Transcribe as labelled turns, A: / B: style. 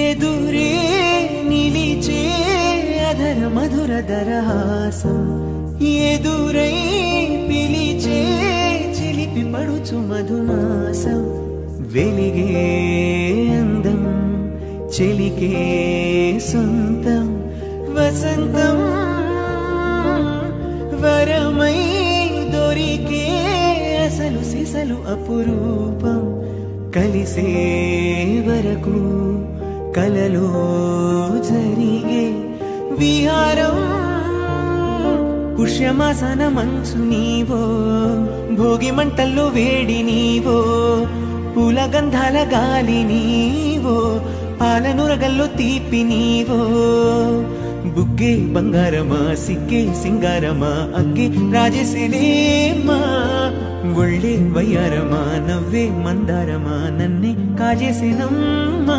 A: ఎదురే నిలిచే అధర మధుర దరహాసం ఎదురై పిలిచే చిలిపి పడుచు మధుమాసం వెలిగే అందం చెలికే సొంతం వసంతం వరమై దొరికే అసలు సిసలు అపురూపం కలిసే వరకు కలలో జరిగే విహారం పుష్యమాసన మంచు నీవో భోగి మంటల్లో వేడి నీవో పూల గంధాల గాలి నీవో పాలనురగల్లో తీపి నీవో బుగ్గే బంగారమా సిగ్గే సింగారమా అగ్గే రాజేసిలేమా ఒళ్ళే వయ్యారమా నవ్వే మందారమా నన్నే కాజేసినమ్మా